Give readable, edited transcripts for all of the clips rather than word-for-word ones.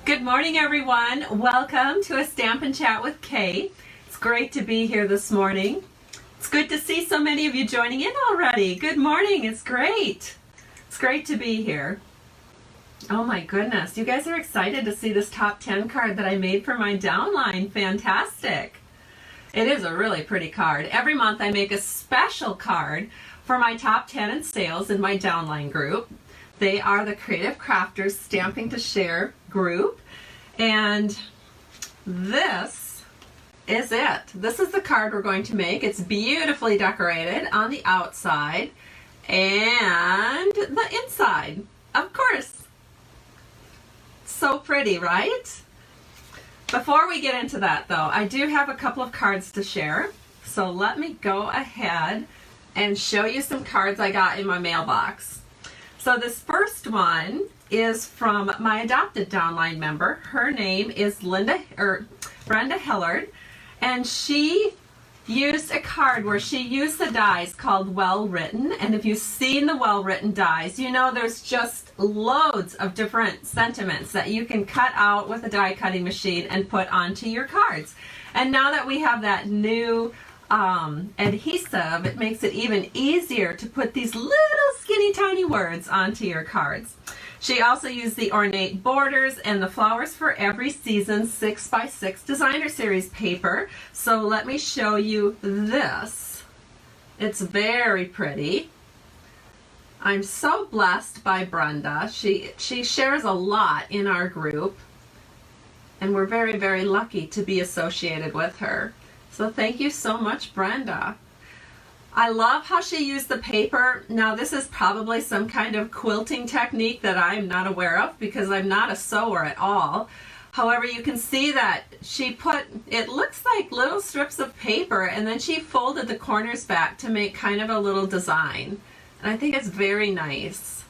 Good morning, everyone. Welcome to a Stamp and Chat with Kay. It's great to be here this morning. It's good to see so many of you joining in already. Good morning. It's great. It's great to be here. Oh my goodness. You guys are excited to see this top 10 card that I made for my downline. Fantastic. It is a really pretty card. Every month I make a special card for my top 10 in sales in my downline group. They are the Creative Crafters Stamping to Share group, and this is it. This is the card we're going to make. It's beautifully decorated on the outside and the inside, of course. So pretty, right? Before we get into that though, I do have a couple of cards to share, so let me go ahead and show you some cards I got in my mailbox. So this first one is from my adopted downline member. Her name is Brenda Hillard, and she used a card where she used the dies called Well Written. And if you've seen the Well Written dies, you know there's just loads of different sentiments that you can cut out with a die cutting machine and put onto your cards. And now that we have that new adhesive, it makes it even easier to put these little skinny tiny words onto your cards. She also used the ornate borders and the flowers for every season 6x6 designer series paper. So let me show you this. It's very pretty. I'm so blessed by Brenda. She shares a lot in our group, and we're very, very lucky to be associated with her. So thank you so much, Brenda. I love how she used the paper. Now this is probably some kind of quilting technique that I'm not aware of because I'm not a sewer at all. However, you can see that she put, it looks like little strips of paper, and then she folded the corners back to make kind of a little design. And I think it's very nice.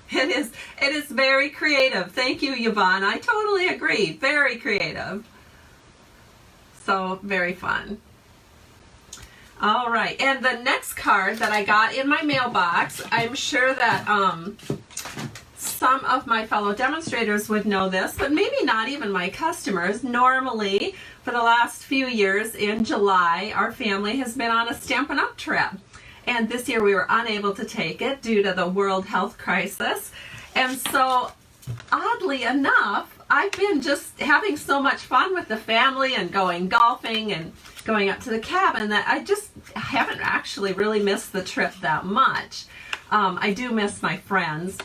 It is very creative. Thank you, Yvonne. I totally agree. Very creative. So very fun. All right, and the next card that I got in my mailbox, I'm sure that some of my fellow demonstrators would know this, but maybe not even my customers. Normally, for the last few years in July, our family has been on a Stampin' Up! Trip. And this year we were unable to take it due to the world health crisis. And so, oddly enough, I've been just having so much fun with the family and going golfing and going up to the cabin that I just haven't actually really missed the trip that much. I do miss my friends.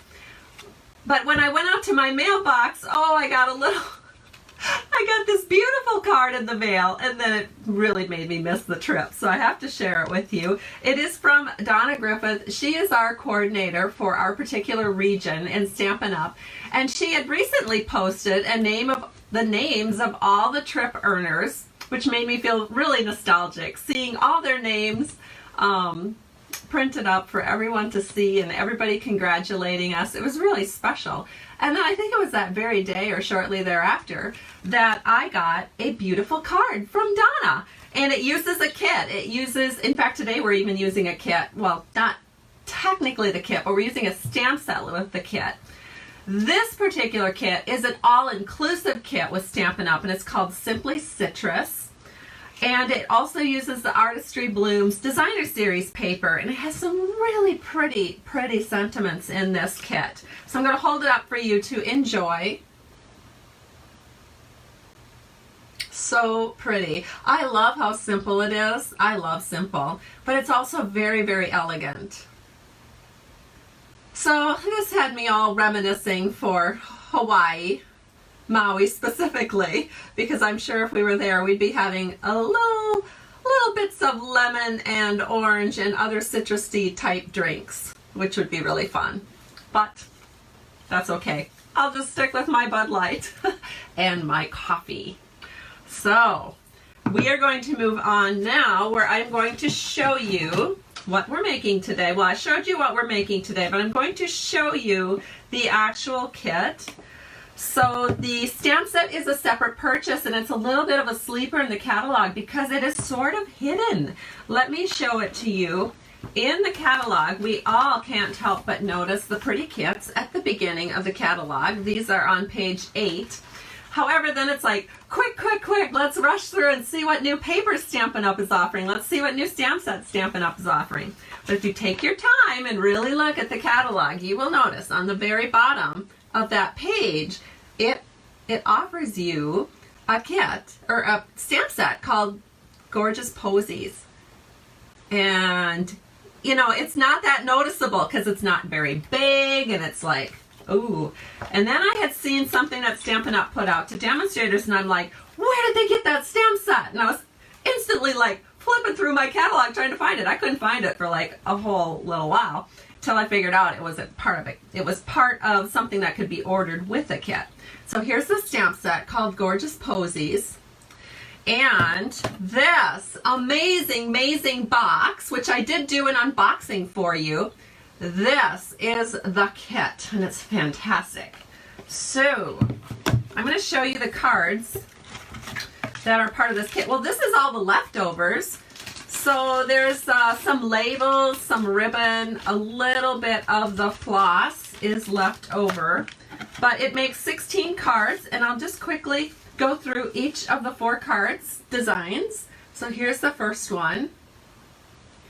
But when I went out to my mailbox, I got this beautiful card in the mail, and then it really made me miss the trip. So I have to share it with you. It is from Donna Griffith. She is our coordinator for our particular region in Stampin' Up! And she had recently posted the names of all the trip earners, which made me feel really nostalgic, seeing all their names printed up for everyone to see and everybody congratulating us. It was really special. And then I think it was that very day or shortly thereafter that I got a beautiful card from Donna. And it uses a kit. In fact, today we're even using a kit. Well, not technically the kit, but we're using a stamp set with the kit. This particular kit is an all-inclusive kit with Stampin' Up! And it's called Simply Citrus. And it also uses the Artistry Blooms Designer Series paper, and it has some really pretty sentiments in this kit. So I'm going to hold it up for you to enjoy. So pretty. I love how simple it is. I love simple, but it's also very, very elegant. So this had me all reminiscing for Hawaii. Maui specifically, because I'm sure if we were there we'd be having a little bits of lemon and orange and other citrusy type drinks, which would be really fun. But that's okay. I'll just stick with my Bud Light and my coffee. So we are going to move on now, where I'm going to show you what we're making today. Well, I showed you what we're making today, but I'm going to show you the actual kit. So the stamp set is a separate purchase, and it's a little bit of a sleeper in the catalog because it is sort of hidden. Let me show it to you. In the catalog, we all can't help but notice the pretty kits at the beginning of the catalog. These are on page 8. However, then it's like, quick, quick, quick, let's rush through and see what new paper Stampin' Up! Is offering. Let's see what new stamp set Stampin' Up! Is offering. But if you take your time and really look at the catalog, you will notice on the very bottom of that page, it offers you a kit, or a stamp set called Gorgeous Posies. And, you know, it's not that noticeable because it's not very big, and it's like, ooh. And then I had seen something that Stampin' Up! Put out to demonstrators, and I'm like, where did they get that stamp set? And I was instantly like flipping through my catalog trying to find it. I couldn't find it for like a whole little while till I figured out it was a part of it. It was part of something that could be ordered with a kit. So here's the stamp set called Gorgeous Posies. And this amazing, amazing box, which I did do an unboxing for you, this is the kit, and it's fantastic. So I'm going to show you the cards that are part of this kit. Well, this is all the leftovers. So there's some labels, some ribbon, a little bit of the floss is left over. But it makes 16 cards, and I'll just quickly go through each of the 4 cards designs. So here's the first one.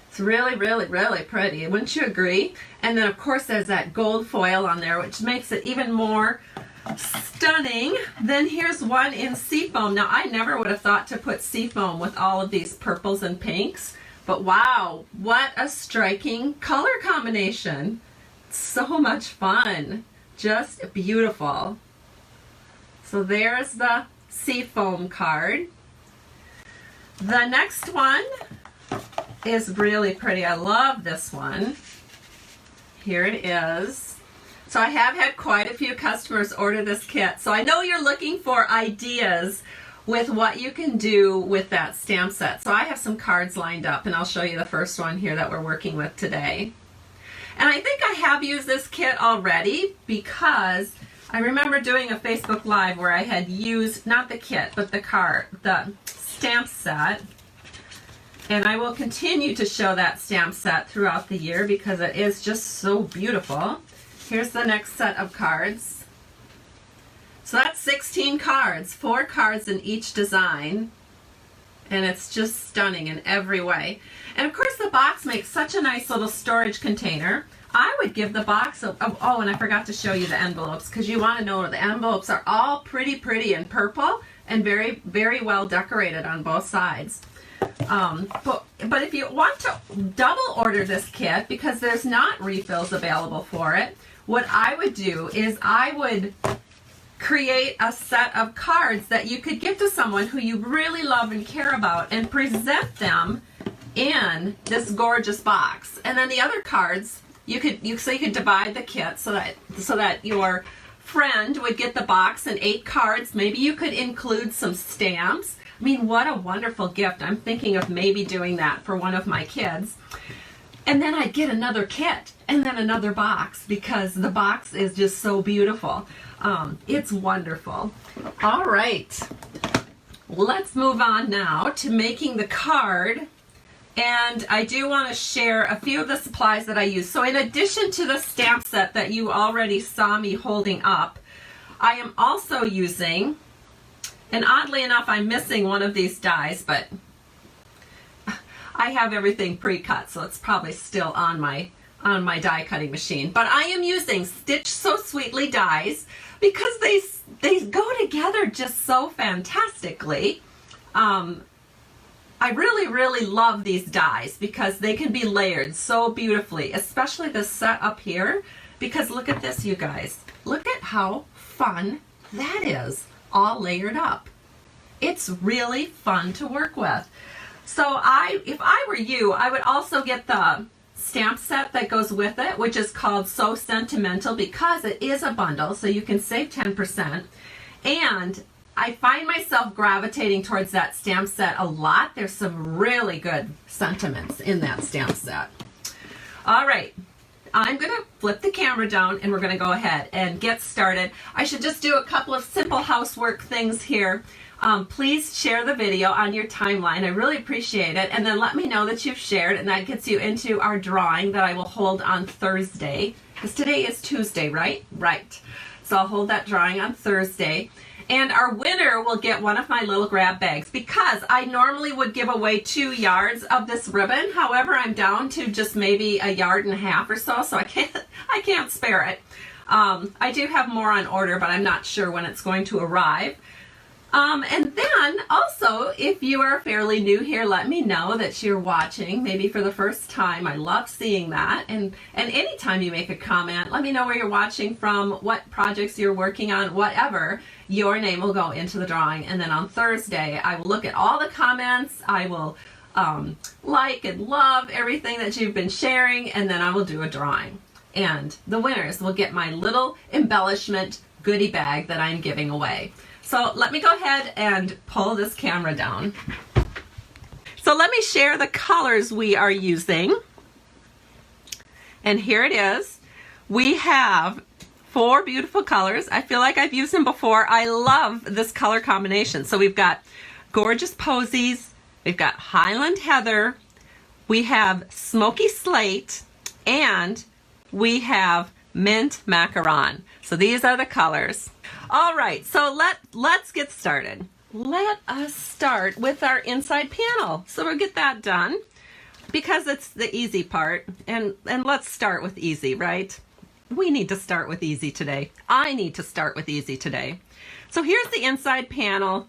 It's really, really, really pretty. Wouldn't you agree? And then, of course, there's that gold foil on there, which makes it even more stunning. Then here's one in seafoam. Now, I never would have thought to put seafoam with all of these purples and pinks, but wow, what a striking color combination. So much fun. Just beautiful. So there's the seafoam card. The next one is really pretty. I love this one. Here it is. So I have had quite a few customers order this kit. So I know you're looking for ideas with what you can do with that stamp set. So I have some cards lined up, and I'll show you the first one here that we're working with today. And I think I have used this kit already because I remember doing a Facebook Live where I had used, not the kit, but the stamp set. And I will continue to show that stamp set throughout the year because it is just so beautiful. Here's the next set of cards. So that's 16 cards, 4 cards in each design. And it's just stunning in every way. And of course the box makes such a nice little storage container. I would give the box oh, and I forgot to show you the envelopes because you want to know the envelopes are all pretty in purple and very, very well decorated on both sides. But if you want to double order this kit because there's not refills available for it, what I would do is I would create a set of cards that you could give to someone who you really love and care about and present them in this gorgeous box. And then the other cards you could divide the kit so that your friend would get the box and 8 cards. Maybe you could include some stamps. I mean, what a wonderful gift. I'm thinking of maybe doing that for one of my kids. And then I'd get another kit and then another box because the box is just so beautiful. It's wonderful. All right, let's move on now to making the card. And I do want to share a few of the supplies that I use. So in addition to the stamp set that you already saw me holding up, I am also using, and oddly enough, I'm missing one of these dies, but I have everything pre-cut, so it's probably still on my die cutting machine. But I am using Stitch So Sweetly dies because they go together just so fantastically. I really, really love these dies because they can be layered so beautifully, especially this set up here, because look at this, you guys. Look at how fun that is, all layered up. It's really fun to work with. So if I were you, I would also get the stamp set that goes with it, which is called So Sentimental, because it is a bundle, so you can save 10%. And I find myself gravitating towards that stamp set a lot. There's some really good sentiments in that stamp set. All right, I'm going to flip the camera down and we're going to go ahead and get started. I should just do a couple of simple housework things here. please share the video on your timeline. I really appreciate it. And then let me know that you've shared, and that gets you into our drawing that I will hold on Thursday. Because today is Tuesday, right? Right. So I'll hold that drawing on Thursday. And our winner will get one of my little grab bags, because I normally would give away 2 yards of this ribbon. However, I'm down to just maybe 1.5 yards or so I can't spare it. I do have more on order, but I'm not sure when it's going to arrive. And then also, if you are fairly new here, let me know that you're watching, maybe for the first time. I love seeing that. And anytime you make a comment, let me know where you're watching from, what projects you're working on, whatever. Your name will go into the drawing. And then on Thursday, I will look at all the comments. I will like and love everything that you've been sharing, and then I will do a drawing. And the winners will get my little embellishment goodie bag that I'm giving away. So let me go ahead and pull this camera down. So let me share the colors we are using. And here it is. We have 4 beautiful colors. I feel like I've used them before. I love this color combination. So we've got Gorgeous Posies, we've got Highland Heather, we have Smoky Slate, and we have Mint Macaron. So these are the colors. All right, so let's get started. Let us start with our inside panel. So we'll get that done because it's the easy part. And let's start with easy, right? We need to start with easy today. I need to start with easy today. So here's the inside panel.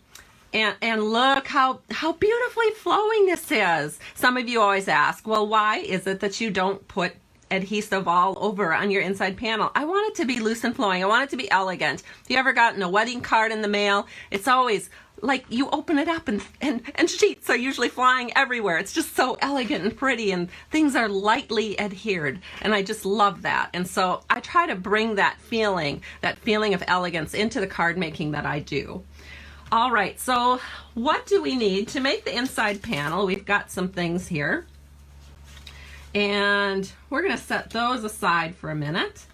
And look how beautifully flowing this is. Some of you always ask, well, why is it that you don't put adhesive all over on your inside panel? I want it to be loose and flowing. I want it to be elegant. If you ever gotten a wedding card in the mail, it's always like you open it up and sheets are usually flying everywhere. It's just so elegant and pretty, and things are lightly adhered, and I just love that. And so I try to bring that feeling of elegance into the card making that I do. All right, so what do we need to make the inside panel? We've got some things here. And we're going to set those aside for a minute.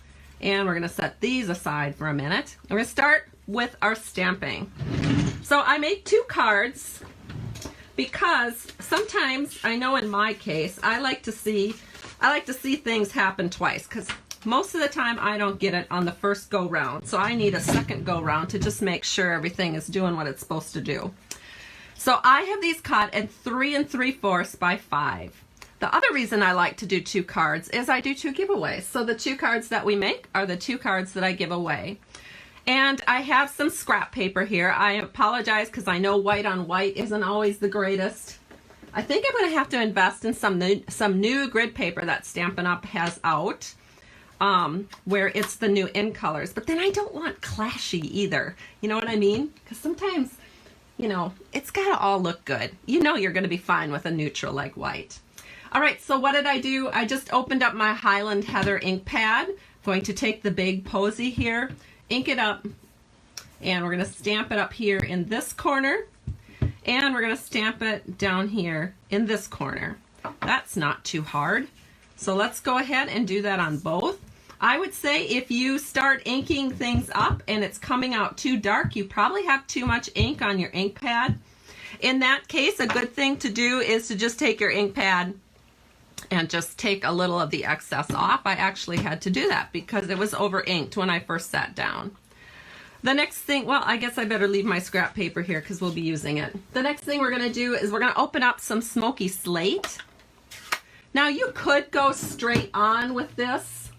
And we're going to set these aside for a minute. We're going to start with our stamping. So I make 2 cards because sometimes, I know in my case, I like to see things happen twice, because most of the time I don't get it on the first go round. So I need a second go round to just make sure everything is doing what it's supposed to do. So I have these cut at 3 3/4 by 5. The other reason I like to do 2 cards is I do 2 giveaways. So the 2 cards that we make are the 2 cards that I give away. And I have some scrap paper here. I apologize because I know white on white isn't always the greatest. I think I'm going to have to invest in some new grid paper that Stampin' Up! Has out, where it's the new in colors. But then I don't want clashy either. You know what I mean? Because sometimes, you know, it's got to all look good. You know you're going to be fine with a neutral like white. All right, so what did I do? I just opened up my Highland Heather ink pad. I'm going to take the big posy here, ink it up, and we're going to stamp it up here in this corner, and we're going to stamp it down here in this corner. That's not too hard. So let's go ahead and do that on both. I would say if you start inking things up and it's coming out too dark, you probably have too much ink on your ink pad. In that case, a good thing to do is to just take your ink pad and just take a little of the excess off. I actually had to do that because it was over inked when I first sat down. The next thing, well, I guess I better leave my scrap paper here because we'll be using it. The next thing we're going to do is we're going to open up some Smoky Slate. Now you could go straight on with this.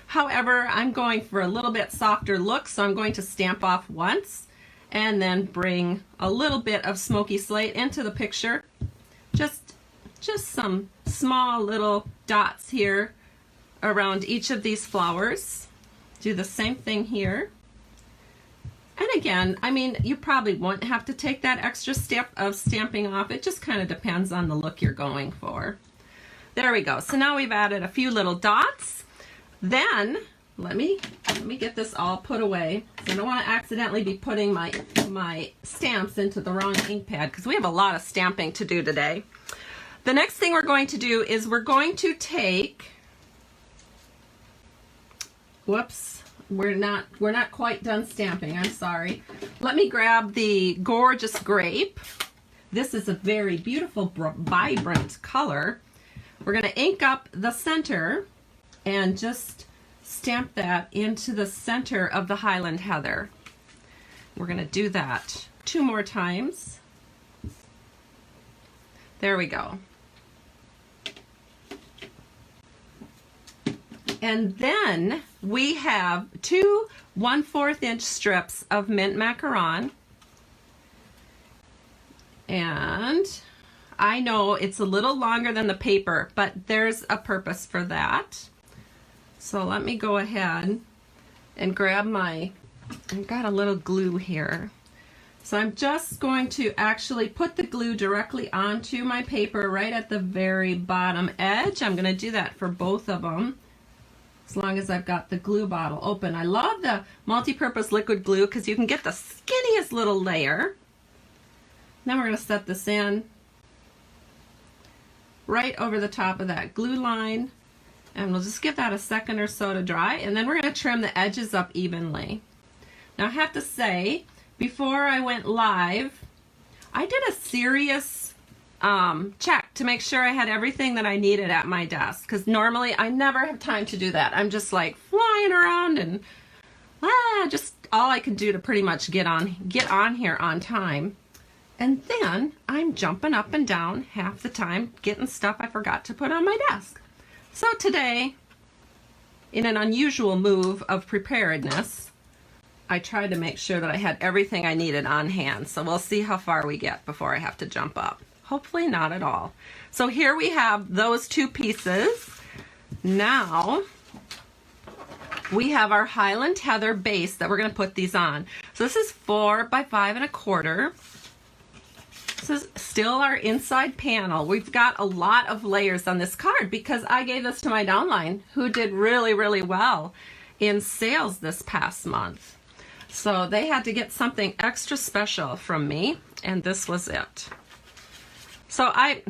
However, I'm going for a little bit softer look, so I'm going to stamp off once and then bring a little bit of Smoky Slate into the picture. Just some small little dots here around each of these flowers. Do the same thing here. And again, I mean, you probably won't have to take that extra step of stamping off. It just kind of depends on the look you're going for. There we go. So now we've added a few little dots. Then let me get this all put away. So I don't want to accidentally be putting my stamps into the wrong ink pad because we have a lot of stamping to do today. The next thing we're going to do is we're going to take, whoops, we're not quite done stamping. I'm sorry. Let me grab the gorgeous grape. This is a very beautiful, vibrant color. We're going to ink up the center and just stamp that into the center of the Highland Heather. We're going to do that 2 more times. There we go. And then we have 2 1/4 inch strips of mint macaron. And I know it's a little longer than the paper, but there's a purpose for that. So let me go ahead and grab I've got a little glue here. So I'm just going to actually put the glue directly onto my paper right at the very bottom edge. I'm going to do that for both of them, as long as I've got the glue bottle open. I love the multi-purpose liquid glue because you can get the skinniest little layer. Then we're going to set this in right over the top of that glue line, and we'll just give that a second or so to dry, and then we're going to trim the edges up evenly. Now I have to say, before I went live, I did a serious check to make sure I had everything that I needed at my desk, because normally I never have time to do that. I'm just like flying around and just all I can do to pretty much get on here on time. And then I'm jumping up and down half the time getting stuff I forgot to put on my desk. So today, in an unusual move of preparedness, I tried to make sure that I had everything I needed on hand. So we'll see how far we get before I have to jump up. Hopefully not at all. So here we have those 2 pieces. Now we have our Highland Heather base that we're going to put these on. So this is 4 by 5 1/4. This is still our inside panel. We've got a lot of layers on this card because I gave this to my downline, who did really, really well in sales this past month. So they had to get something extra special from me, and this was it. So I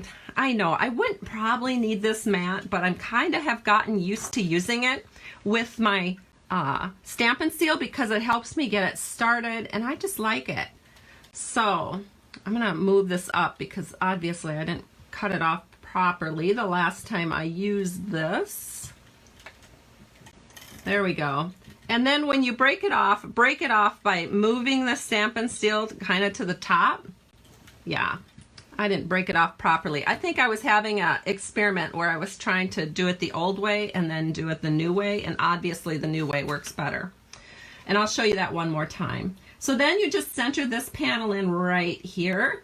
know I wouldn't probably need this mat, but I'm kind of have gotten used to using it with my Stamp and Seal because it helps me get it started, and I just like it. So I'm going to move this up because obviously I didn't cut it off properly the last time I used this. There we go. And then when you break it off by moving the Stamp and Seal kind of to the top. Yeah, I didn't break it off properly. I think I was having an experiment where I was trying to do it the old way and then do it the new way, and obviously the new way works better. And I'll show you that one more time. So then you just center this panel in right here.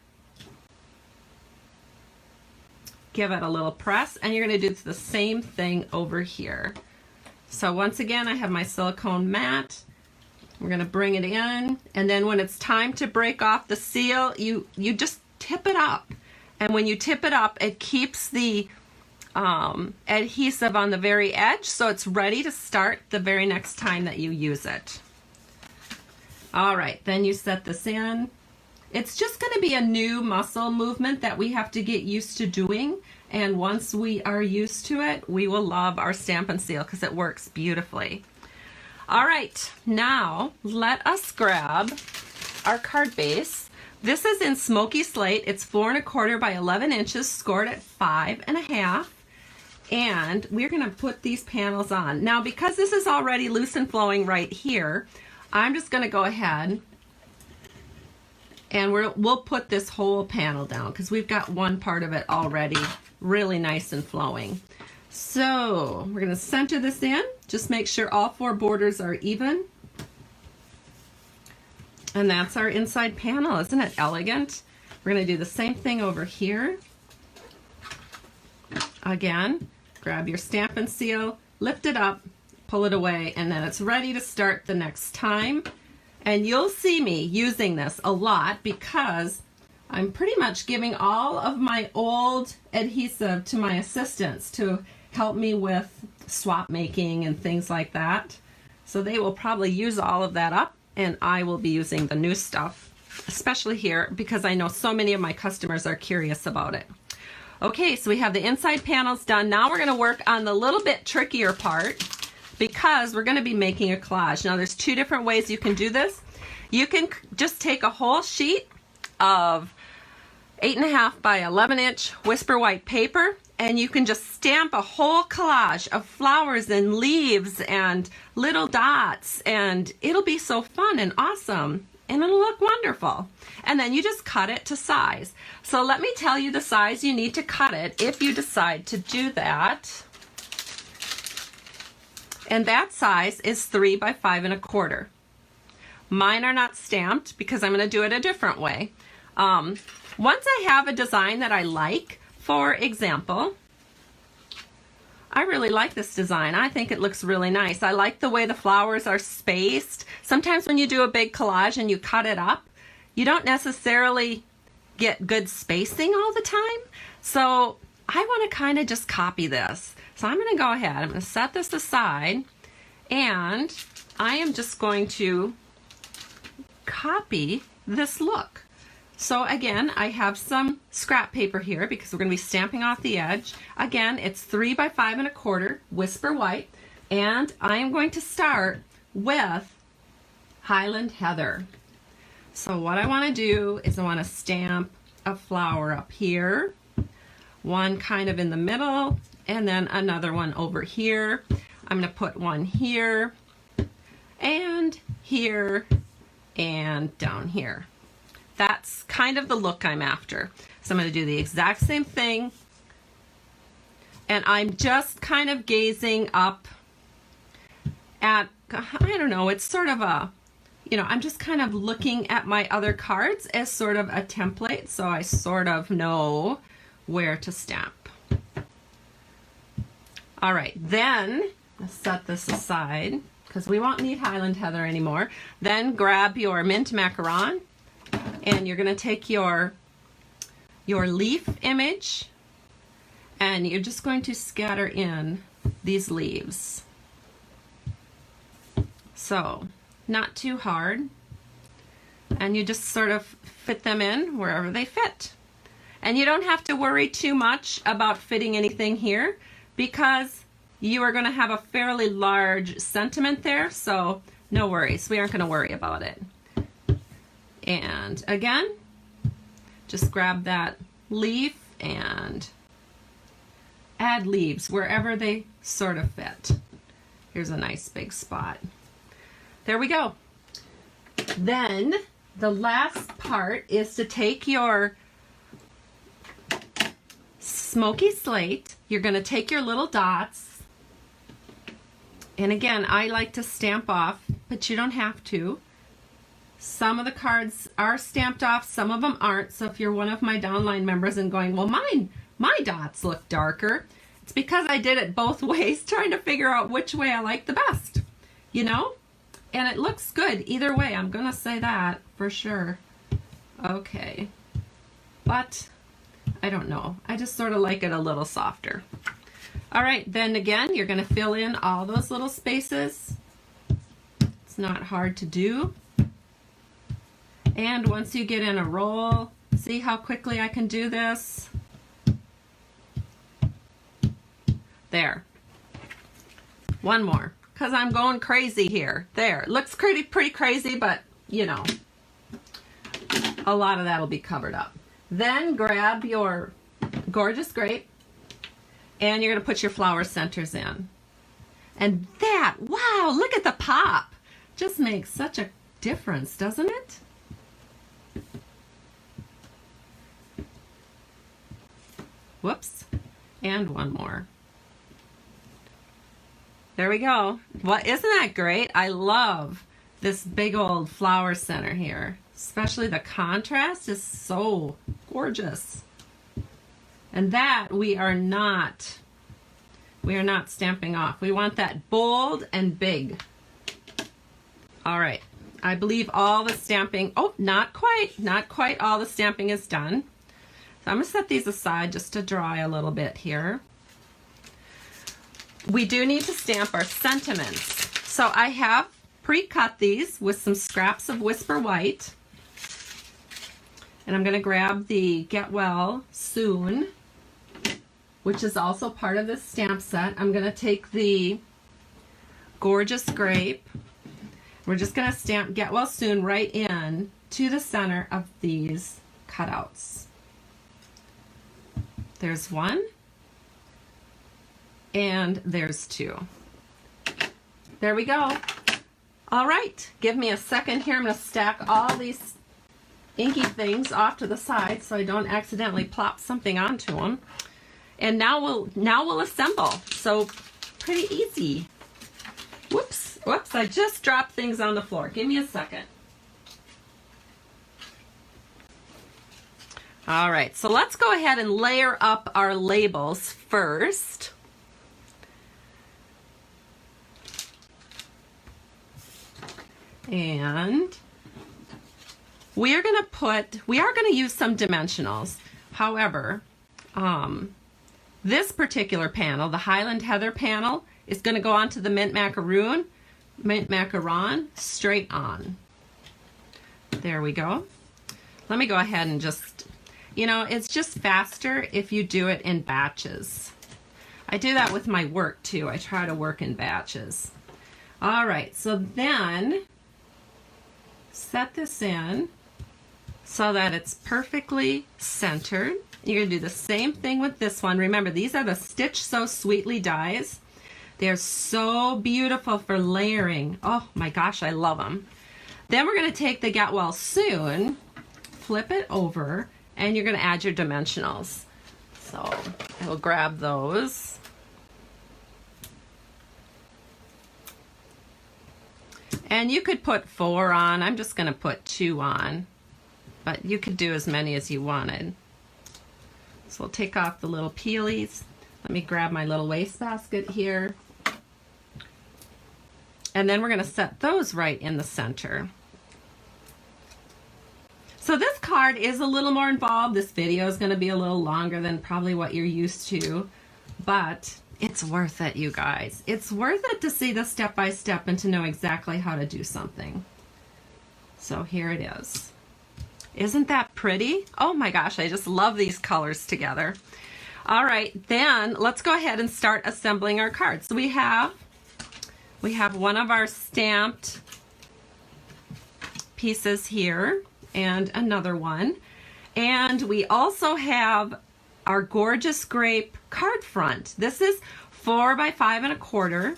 Give it a little press, and you're going to do the same thing over here. So once again, I have my silicone mat. We're going to bring it in, and then when it's time to break off the seal, you just tip it up. And when you tip it up, it keeps the adhesive on the very edge, so it's ready to start the very next time that you use it. All right, then you set this in. It's just going to be a new muscle movement that we have to get used to doing, and once we are used to it, we will love our Stamp and Seal because it works beautifully. All right, now let us grab our card base. This is in Smoky Slate. It's 4 1/4 by 11 inches, scored at 5 1/2. And we're going to put these panels on. Now, because this is already loose and flowing right here, I'm just going to go ahead and we'll put this whole panel down because we've got one part of it already really nice and flowing. So we're going to center this in. Just make sure all 4 borders are even. And that's our inside panel. Isn't it elegant? We're going to do the same thing over here. Again, grab your Stamp and Seal, lift it up, pull it away, and then it's ready to start the next time. And you'll see me using this a lot because I'm pretty much giving all of my old adhesive to my assistants to help me with swap making and things like that. So they will probably use all of that up, and I will be using the new stuff, especially here because I know so many of my customers are curious about it. Okay, so we have the inside panels done. Now we're going to work on the little bit trickier part because we're going to be making a collage. Now there's two different ways you can do this. You can just take a whole sheet of 8.5 by 11 inch Whisper White paper, and you can just stamp a whole collage of flowers and leaves and little dots, and it'll be so fun and awesome, and it'll look wonderful. And then you just cut it to size. So let me tell you the size you need to cut it if you decide to do that. And that size is 3 by 5 1/4. Mine are not stamped because I'm going to do it a different way. Once I have a design that I like, for example, I really like this design. I think it looks really nice. I like the way the flowers are spaced. Sometimes when you do a big collage and you cut it up, you don't necessarily get good spacing all the time. So I want to kind of just copy this. So I'm going to go ahead. I'm going to set this aside, and I am just going to copy this look. So again, I have some scrap paper here because we're going to be stamping off the edge. Again, it's 3 by 5 1/4 Whisper White, and I am going to start with Highland Heather. So what I want to do is I want to stamp a flower up here, one kind of in the middle, and then another one over here. I'm going to put one here, and down here. That's kind of the look I'm after. So I'm going to do the exact same thing, and I'm just kind of gazing up at, I don't know, it's sort of a, I'm just kind of looking at my other cards as sort of a template, so I sort of know where to stamp. All right, then let's set this aside because we won't need Highland Heather anymore. Then grab your mint macaron, and you're going to take your leaf image, and you're just going to scatter in these leaves. So not too hard, and you just sort of fit them in wherever they fit. And you don't have to worry too much about fitting anything here because you are going to have a fairly large sentiment there, so no worries. We aren't going to worry about it. And again, just grab that leaf and add leaves wherever they sort of fit. Here's a nice big spot. There we go. Then the last part is to take your smoky slate. You're going to take your little dots, and again, I like to stamp off, but you don't have to. Some of the cards are stamped off, some of them aren't. So if you're one of my downline members and going, well, my dots look darker, it's because I did it both ways, trying to figure out which way I like the best, and it looks good either way. I'm gonna say that for sure. Okay, but I don't know, I just sort of like it a little softer. All right, then again, you're gonna fill in all those little spaces. It's not hard to do. And once you get in a roll, see how quickly I can do this? There. One more, because I'm going crazy here. There. Looks pretty crazy, but a lot of that will be covered up. Then grab your gorgeous grape, and you're going to put your flower centers in. And that, wow, look at the pop. Just makes such a difference, doesn't it? Whoops. And one more. There we go. Well, isn't that great? I love this big old flower center here. Especially the contrast is so gorgeous. And that we are not stamping off. We want that bold and big. All right. I believe all the stamping, oh, not quite all the stamping is done. So I'm going to set these aside just to dry a little bit here. We do need to stamp our sentiments. So I have pre-cut these with some scraps of Whisper White. And I'm going to grab the Get Well Soon, which is also part of this stamp set. I'm going to take the gorgeous grape. We're just going to stamp Get Well Soon right in to the center of these cutouts. There's one, and there's two. There we go. All right, give me a second here. I'm going to stack all these inky things off to the side so I don't accidentally plop something onto them. And now we'll assemble. So pretty easy. Whoops, I just dropped things on the floor. Give me a second. All right, so let's go ahead and layer up our labels first. And we are going to use some dimensionals. However, this particular panel, the Highland Heather panel, is going to go onto the Mint Macaron straight on. There we go. Let me go ahead and just, it's just faster if you do it in batches. I do that with my work too. I try to work in batches. All right, so then set this in so that it's perfectly centered. You're going to do the same thing with this one. Remember, these are the Stitch So Sweetly dies. They're so beautiful for layering. Oh my gosh, I love them. Then we're going to take the Get Well Soon, flip it over, and you're going to add your dimensionals. So I will grab those. And you could put 4 on. I'm just going to put 2 on. But you could do as many as you wanted. So we'll take off the little peelies. Let me grab my little wastebasket here. And then we're going to set those right in the center. So this card is a little more involved. This video is going to be a little longer than probably what you're used to. But it's worth it, you guys. It's worth it to see the step-by-step and to know exactly how to do something. So here it is. Isn't that pretty? Oh my gosh, I just love these colors together. All right, then let's go ahead and start assembling our cards. So we have one of our stamped pieces here and another one. And we also have our gorgeous grape card front. This is 4 by 5 1/4.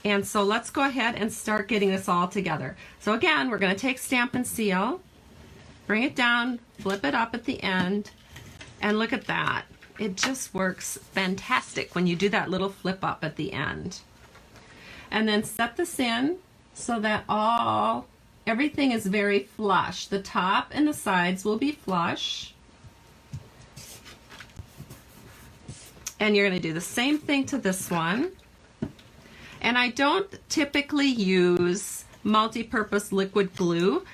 And so let's go ahead and start getting this all together. So again, we're going to take Stampin' Seal, bring it down, flip it up at the end, and look at that. It just works fantastic when you do that little flip up at the end. And then set this in so that everything is very flush. The top and the sides will be flush. And you're going to do the same thing to this one. And I don't typically use multi-purpose liquid glue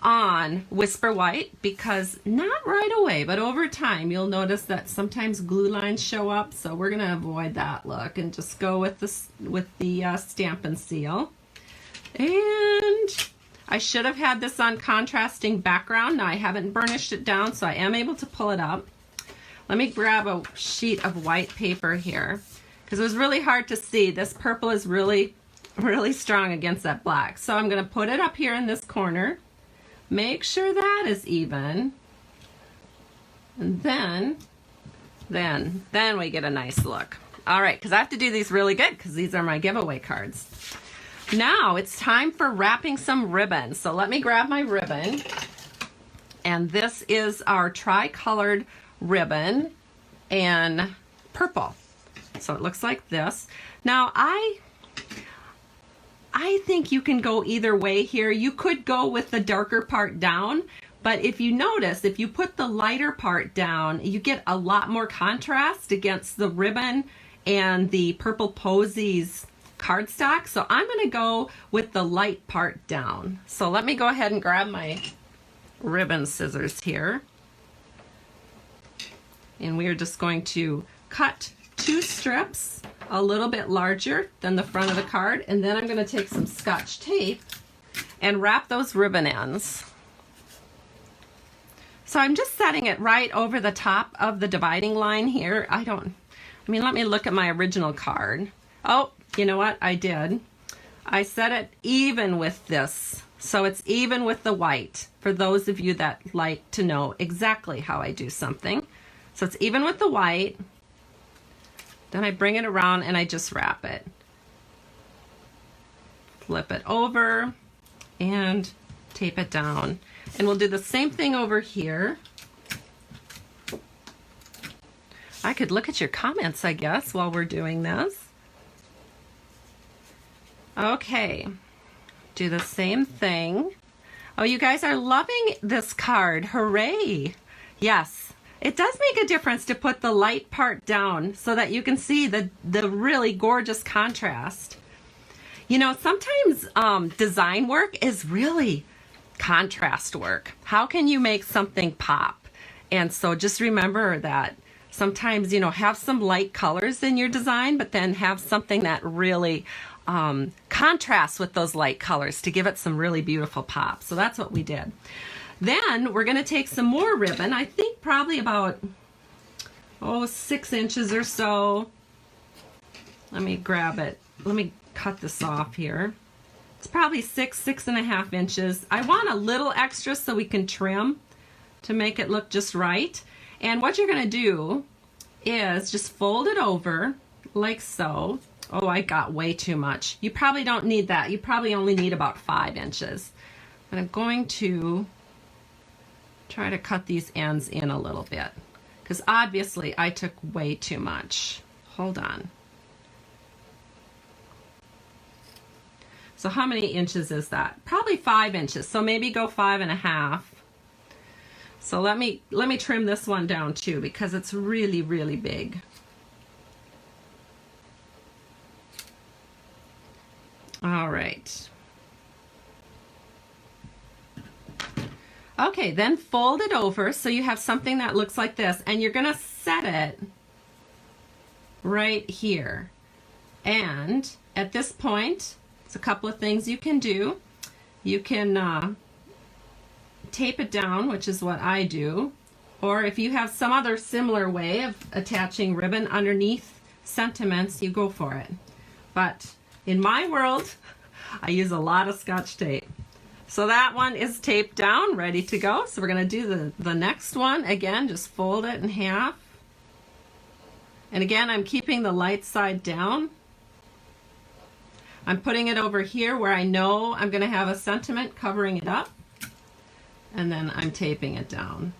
on Whisper White because not right away, but over time you'll notice that sometimes glue lines show up, so we're going to avoid that look and just go with the Stampin' Seal. And I should have had this on contrasting background. Now I haven't burnished it down, so I am able to pull it up. Let me grab a sheet of white paper here because it was really hard to see. This purple is really, really strong against that black. So I'm going to put it up here in this corner. Make sure that is even. And then we get a nice look. All right, because I have to do these really good because these are my giveaway cards. Now it's time for wrapping some ribbon. So let me grab my ribbon. And this is our tri-colored ribbon in purple. So it looks like this. Now I think you can go either way here. You could go with the darker part down, but if you notice, if you put the lighter part down, you get a lot more contrast against the ribbon and the purple Posies cardstock. So I'm going to go with the light part down. So let me go ahead and grab my ribbon scissors here. And we are just going to cut 2 strips a little bit larger than the front of the card, and then I'm going to take some Scotch tape and wrap those ribbon ends. So I'm just setting it right over the top of the dividing line here. Let me look at my original card. Oh, you know what? I did. I set it even with this, so it's even with the white, for those of you that like to know exactly how I do something. So it's even with the white. Then I bring it around and I just wrap it. Flip it over and tape it down. And we'll do the same thing over here. I could look at your comments, I guess, while we're doing this. Okay, do the same thing. Oh, you guys are loving this card. Hooray. Yes, it does make a difference to put the light part down so that you can see the really gorgeous contrast. You know, sometimes design work is really contrast work. How can you make something pop? And so just remember that sometimes, you know, have some light colors in your design, but then have something that really contrasts with those light colors to give it some really beautiful pop. So that's what we did. Then we're going to take some more ribbon. I think probably about 6 inches or so. Let me grab it. Let me cut this off here. It's probably 6.5 inches. I want a little extra so we can trim to make it look just right. And what you're going to do is just fold it over like so. Oh, I got way too much. You probably don't need that. You probably only need about 5 inches. And I'm going to try to cut these ends in a little bit because obviously I took way too much. Hold on. So how many inches is that? Probably 5 inches. So maybe go 5.5. So let me trim this one down too because it's really, really big. All right. Okay, then fold it over so you have something that looks like this, and you're gonna set it right here. And at this point, it's a couple of things you can do. You can tape it down, which is what I do, or if you have some other similar way of attaching ribbon underneath sentiments, you go for it. But in my world, I use a lot of Scotch tape. So that one is taped down, ready to go. So we're going to do the next one. Again, just fold it in half. And again, I'm keeping the light side down. I'm putting it over here where I know I'm going to have a sentiment covering it up. And then I'm taping it down.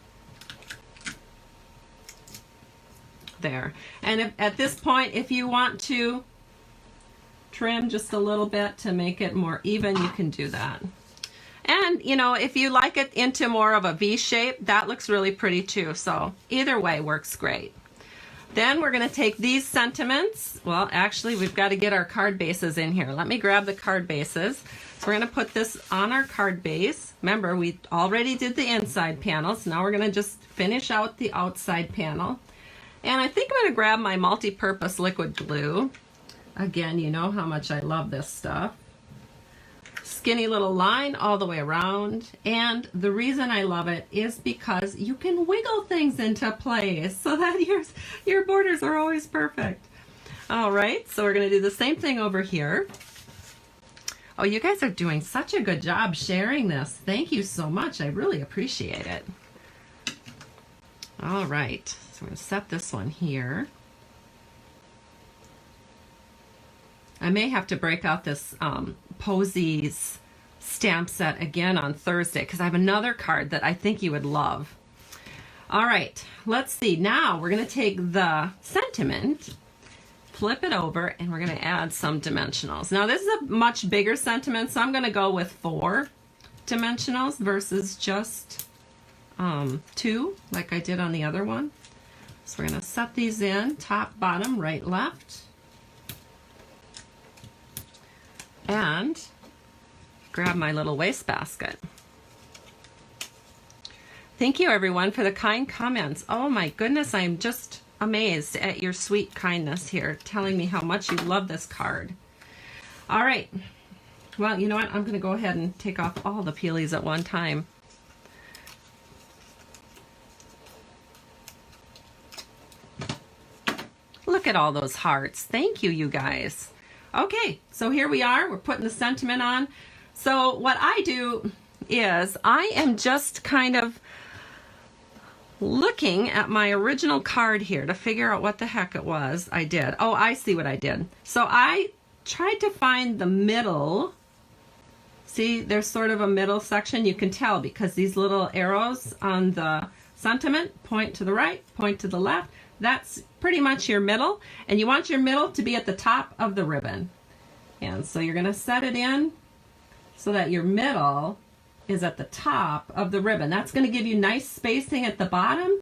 There. And if, at this point, if you want to trim just a little bit to make it more even, you can do that. And you know, if you like it into more of a V shape, that looks really pretty too. So either way works great. Then we're going to take these sentiments. Well, actually, we've got to get our card bases in here. Let me grab the card bases. So we're going to put this on our card base. Remember, we already did the inside panels. Now we're going to just finish out the outside panel. And I think I'm going to grab my multi-purpose liquid glue. Again, you know how much I love this stuff. Skinny little line all the way around. And the reason I love it is because you can wiggle things into place so that your borders are always perfect. All right, so we're going to do the same thing over here. Oh, you guys are doing such a good job sharing this. Thank you so much. I really appreciate it. All right, so we're going to set this one here. I may have to break out this Posies stamp set again on Thursday because I have another card that I think you would love. All right, let's see. Now we're going to take the sentiment, flip it over, and we're going to add some dimensionals. Now this is a much bigger sentiment, so I'm going to go with 4 dimensionals versus just 2 like I did on the other one. So we're going to set these in, top, bottom, right, left. And grab my little wastebasket. Thank you everyone for the kind comments. Oh my goodness, I'm just amazed at your sweet kindness here, telling me how much you love this card. All right, well, you know what? I'm going to go ahead and take off all the peelies at one time. Look at all those hearts. Thank you, you guys. Okay, so here we are. We're putting the sentiment on. So what I do is I am just kind of looking at my original card here to figure out what the heck it was I did. Oh, I see what I did. So I tried to find the middle. See, there's sort of a middle section. You can tell because these little arrows on the sentiment point to the right, point to the left. That's pretty much your middle, and you want your middle to be at the top of the ribbon. And so you're going to set it in so that your middle is at the top of the ribbon. That's going to give you nice spacing at the bottom.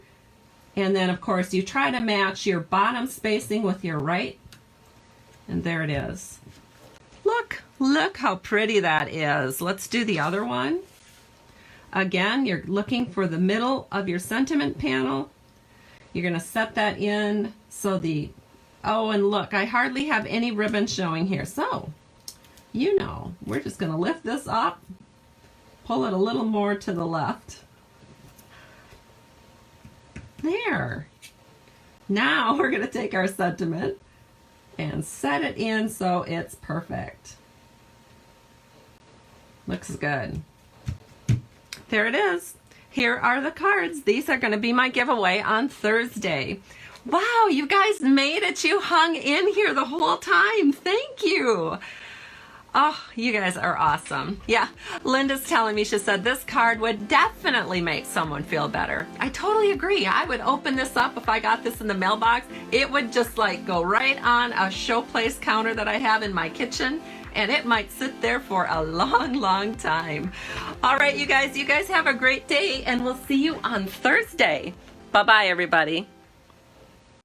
And then of course you try to match your bottom spacing with your right. And there it is. Look how pretty that is. Let's do the other one. Again, you're looking for the middle of your sentiment panel. You're going to set that in so oh, and look, I hardly have any ribbon showing here. So, you know, we're just going to lift this up. Pull it a little more to the left. There. Now we're going to take our sentiment and set it in so it's perfect. Looks good. There it is. Here are the cards. These are going to be my giveaway on Thursday. Wow, you guys made it. You hung in here the whole time. Thank you. Oh, you guys are awesome. Yeah, Linda's telling me, she said this card would definitely make someone feel better. I totally agree. I would open this up if I got this in the mailbox. It would just like go right on a showplace counter that I have in my kitchen, and it might sit there for a long, long time. All right, you guys have a great day, and we'll see you on Thursday. Bye-bye, everybody.